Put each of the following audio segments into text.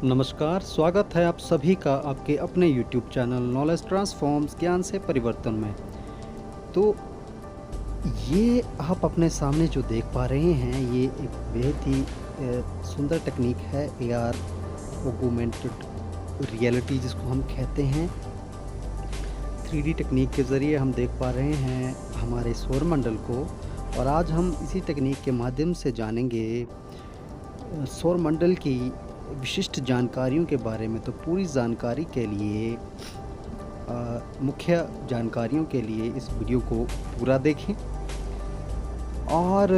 नमस्कार, स्वागत है आप सभी का आपके अपने YouTube चैनल नॉलेज ट्रांसफॉर्म्स ज्ञान से परिवर्तन में। तो ये आप अपने सामने जो देख पा रहे हैं, ये एक बेहद ही सुंदर टेक्निक है AR ऑगमेंटेड रियलिटी जिसको हम कहते हैं। 3D टेक्निक के ज़रिए हम देख पा रहे हैं हमारे सौरमंडल को, और आज हम इसी टेक्निक के माध्यम से जानेंगे सौरमंडल की विशिष्ट जानकारियों के बारे में। तो पूरी जानकारी के लिए मुख्य जानकारियों के लिए इस वीडियो को पूरा देखें, और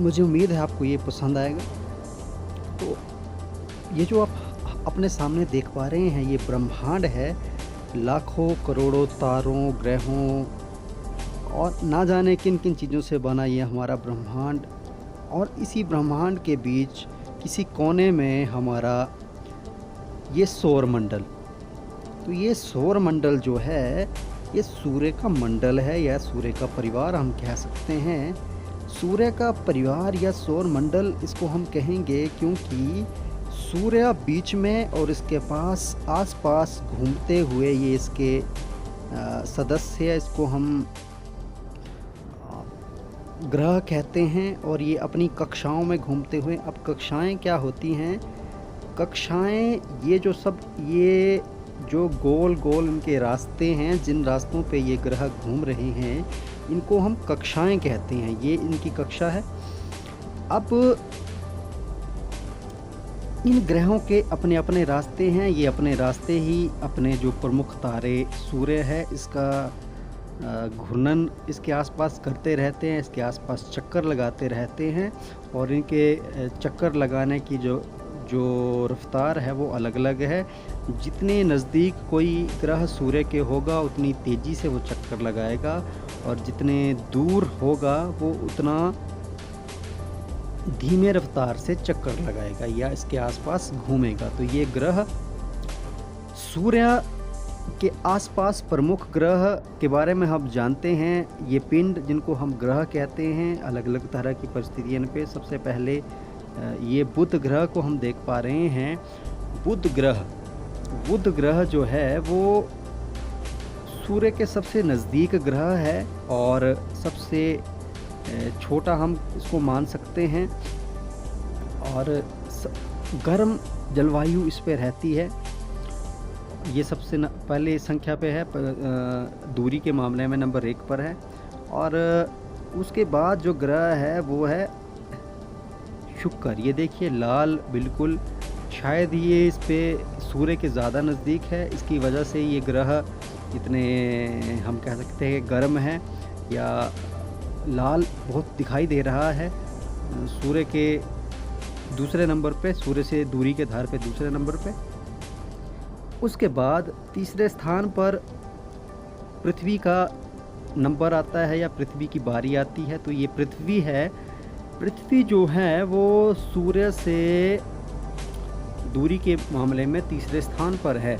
मुझे उम्मीद है आपको ये पसंद आएगा। तो ये जो आप अपने सामने देख पा रहे हैं, ये ब्रह्मांड है। लाखों करोड़ों तारों, ग्रहों और ना जाने किन किन चीज़ों से बना ये हमारा ब्रह्मांड, और इसी ब्रह्मांड के बीच किसी कोने में हमारा ये सौरमंडल। तो ये सौरमंडल जो है, ये सूर्य का मंडल है या सूर्य का परिवार हम कह सकते हैं। सूर्य का परिवार या सौरमंडल इसको हम कहेंगे क्योंकि सूर्य बीच में और इसके पास आसपास घूमते हुए ये इसके सदस्य है। इसको हम ग्रह कहते हैं, और ये अपनी कक्षाओं में घूमते हुए। अब कक्षाएं क्या होती हैं? कक्षाएं ये जो गोल गोल इनके रास्ते हैं, जिन रास्तों पे ये ग्रह घूम रहे हैं, इनको हम कक्षाएं कहते हैं। ये इनकी कक्षा है। अब इन ग्रहों के अपने अपने रास्ते हैं। ये अपने रास्ते ही अपने जो प्रमुख तारे सूर्य है, इसका घूर्णन इसके आसपास करते रहते हैं, इसके आसपास चक्कर लगाते रहते हैं, और इनके चक्कर लगाने की जो रफ्तार है वो अलग अलग है। जितने नज़दीक कोई ग्रह सूर्य के होगा उतनी तेज़ी से वो चक्कर लगाएगा, और जितने दूर होगा वो उतना धीमे रफ्तार से चक्कर लगाएगा या इसके आसपास घूमेगा। तो ये ग्रह सूर्य के आसपास प्रमुख ग्रह के बारे में हम जानते हैं। ये पिंड जिनको हम ग्रह कहते हैं, अलग अलग तरह की परिस्थितियों पे। सबसे पहले ये बुध ग्रह को हम देख पा रहे हैं। बुध ग्रह जो है वो सूर्य के सबसे नज़दीक ग्रह है, और सबसे छोटा हम इसको मान सकते हैं, और गर्म जलवायु इस पे रहती है। ये सबसे पहले संख्या पे है, दूरी के मामले में नंबर 1 पर है। और उसके बाद जो ग्रह है वो है शुक्र। ये देखिए लाल, बिल्कुल शायद ये इस पे सूर्य के ज़्यादा नज़दीक है, इसकी वजह से ये ग्रह इतने हम कह सकते हैं गर्म है, या लाल बहुत दिखाई दे रहा है। सूर्य के दूसरे नंबर पे, सूर्य से दूरी के आधार पे दूसरे नंबर पे। उसके बाद तीसरे स्थान पर पृथ्वी का नंबर आता है, या पृथ्वी की बारी आती है। तो ये पृथ्वी है। पृथ्वी जो है वो सूर्य से दूरी के मामले में तीसरे स्थान पर है।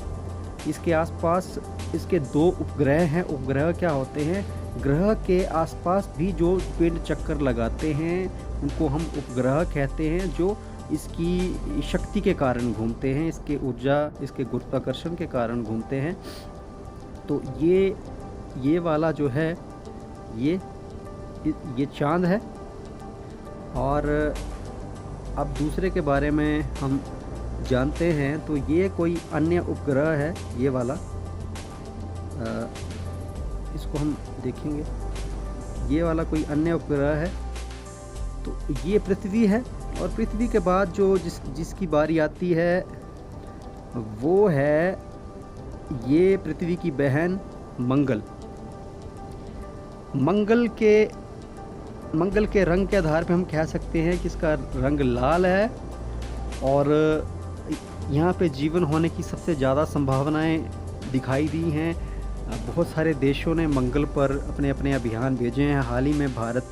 इसके आसपास इसके 2 उपग्रह हैं। उपग्रह क्या होते हैं? ग्रह के आसपास भी जो पिंड चक्कर लगाते हैं उनको हम उपग्रह कहते हैं, जो इसकी शक्ति के कारण घूमते हैं, इसके ऊर्जा, इसके गुरुत्वाकर्षण के कारण घूमते हैं। तो ये वाला जो है ये चांद है। और अब दूसरे के बारे में हम जानते हैं। तो ये कोई अन्य उपग्रह है, ये वाला। इसको हम देखेंगे, ये वाला कोई अन्य उपग्रह है। तो ये पृथ्वी है, और पृथ्वी के बाद जो जिसकी बारी आती है वो है ये पृथ्वी की बहन मंगल। मंगल के रंग के आधार पे हम कह सकते हैं कि इसका रंग लाल है, और यहाँ पे जीवन होने की सबसे ज़्यादा संभावनाएं दिखाई दी हैं। बहुत सारे देशों ने मंगल पर अपने अपने अभियान भेजे हैं। हाल ही में भारत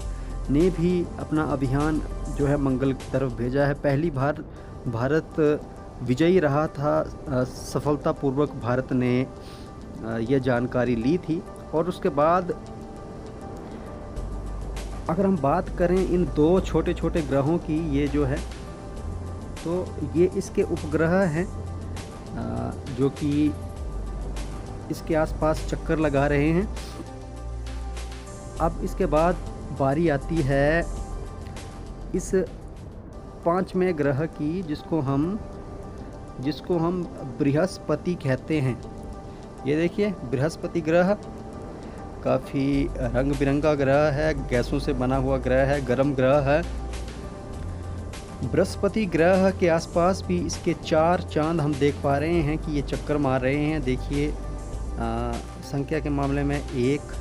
ने भी अपना अभियान जो है मंगल की तरफ भेजा है। पहली बार भारत विजयी रहा था। सफलतापूर्वक भारत ने यह जानकारी ली थी। और उसके बाद अगर हम बात करें इन 2 छोटे छोटे ग्रहों की, ये जो है तो ये इसके उपग्रह हैं जो कि इसके आसपास चक्कर लगा रहे हैं। अब इसके बाद बारी आती है इस 5वें ग्रह की, जिसको हम बृहस्पति कहते हैं। ये देखिए बृहस्पति ग्रह काफ़ी रंग बिरंगा ग्रह है, गैसों से बना हुआ ग्रह है, गर्म ग्रह है। बृहस्पति ग्रह के आसपास भी इसके 4 चांद हम देख पा रहे हैं कि ये चक्कर मार रहे हैं। देखिए संख्या के मामले में 1,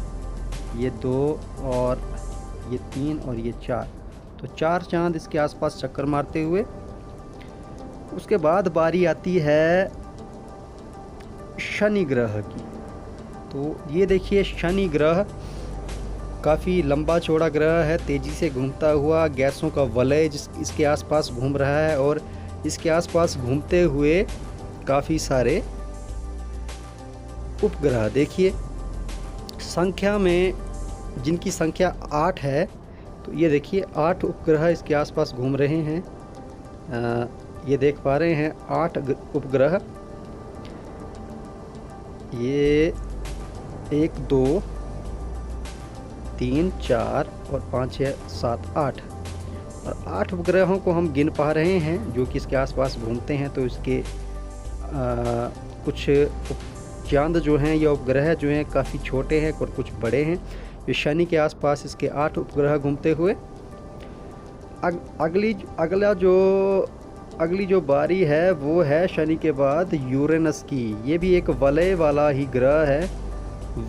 ये 2 और ये 3 और ये 4, तो 4 चांद इसके आसपास चक्कर मारते हुए। उसके बाद बारी आती है शनि ग्रह की। तो ये देखिए शनि ग्रह काफ़ी लंबा चौड़ा ग्रह है, तेज़ी से घूमता हुआ गैसों का वलय इसके आसपास घूम रहा है, और इसके आसपास घूमते हुए काफ़ी सारे उपग्रह। देखिए संख्या में, जिनकी संख्या 8 है, तो ये देखिए 8 उपग्रह इसके आसपास घूम रहे हैं। ये देख पा रहे हैं 8 उपग्रह। ये 1 2 3 4 और 5 6 7 8 और 8 उपग्रहों को हम गिन पा रहे हैं जो कि इसके आसपास घूमते हैं। तो इसके कुछ चांद जो हैं या उपग्रह जो हैं काफ़ी छोटे हैं और कुछ बड़े हैं। ये शनि के आसपास इसके 8 उपग्रह घूमते हुए। अगली जो बारी है वो है शनि के बाद यूरेनस की। ये भी एक वलय वाला ही ग्रह है।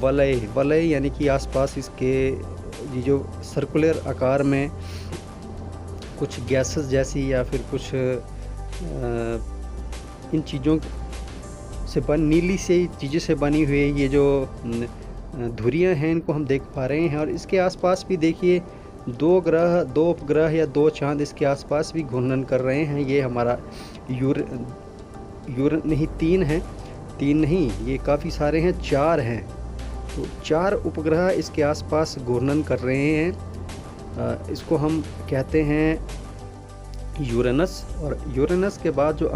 वलय यानी कि आसपास इसके ये जो सर्कुलर आकार में कुछ गैसेस जैसी या फिर कुछ इन चीज़ों से नीली से चीज़ों से बनी हुई ये जो धुरियाँ हैं, इनको हम देख पा रहे हैं। और इसके आसपास भी देखिए 2 उपग्रह या 2 चांद इसके आसपास भी घूर्णन कर रहे हैं। ये हमारा नहीं 3 हैं, 3 नहीं, ये काफ़ी सारे हैं, 4 हैं। तो 4 उपग्रह इसके आसपास घूर्णन कर रहे हैं। इसको हम कहते हैं यूरेनस। और यूरेनस के बाद जो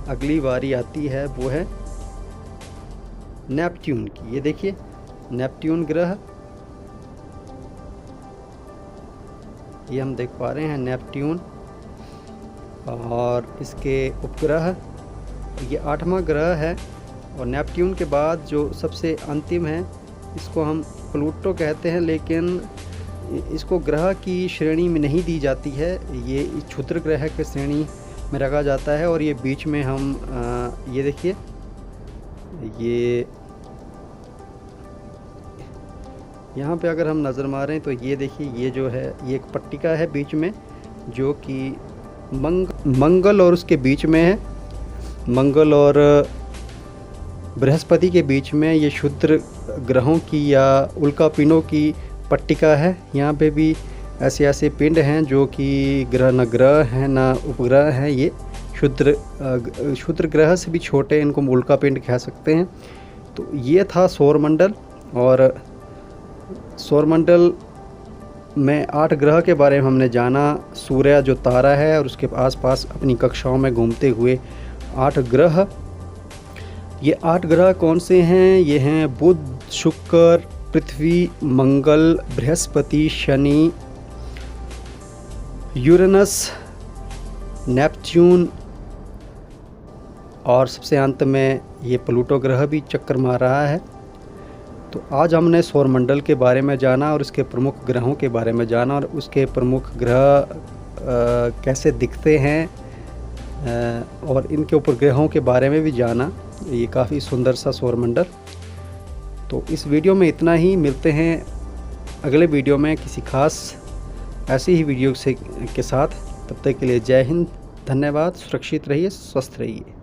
अगली बारी आती है वो है नेपट्यून की। ये देखिए नेपट्यून ग्रह, ये हम देख पा रहे हैं नेपट्यून, और इसके उपग्रह ये 8वां ग्रह है। और नेपट्यून के बाद जो सबसे अंतिम है इसको हम प्लूटो कहते हैं, लेकिन इसको ग्रह की श्रेणी में नहीं दी जाती है, ये क्षुद्र ग्रह के श्रेणी में रखा जाता है। और ये बीच में हम ये देखिए ये यहाँ पे अगर हम नज़र मारें तो ये देखिए ये जो है ये एक पट्टिका है बीच में, जो कि मंगल और उसके बीच में है। मंगल और बृहस्पति के बीच में ये क्षुद्र ग्रहों की या उल्कापिंडों की पट्टिका है। यहाँ पे भी ऐसे पिंड हैं जो कि न ग्रह हैं न उपग्रह हैं। ये क्षुद्र ग्रह से भी छोटे, इनको उल्कापिंड कह सकते हैं। तो ये था सौरमंडल, और सौरमंडल में 8 ग्रह के बारे में हमने जाना। सूर्य जो तारा है और उसके आसपास अपनी कक्षाओं में घूमते हुए 8 ग्रह। ये 8 ग्रह कौन से हैं? ये हैं बुध, शुक्र, पृथ्वी, मंगल, बृहस्पति, शनि, यूरेनस, नेपच्यून, और सबसे अंत में ये प्लूटो ग्रह भी चक्कर मार रहा है। तो आज हमने सौरमंडल के बारे में जाना और उसके प्रमुख ग्रहों के बारे में जाना, और उसके प्रमुख ग्रह कैसे दिखते हैं, और इनके उपग्रहों के बारे में भी जाना। ये काफ़ी सुंदर सा सौरमंडल। तो इस वीडियो में इतना ही। मिलते हैं अगले वीडियो में किसी खास ऐसी ही वीडियो के साथ। तब तक के लिए जय हिंद, धन्यवाद। सुरक्षित रहिए, स्वस्थ रहिए।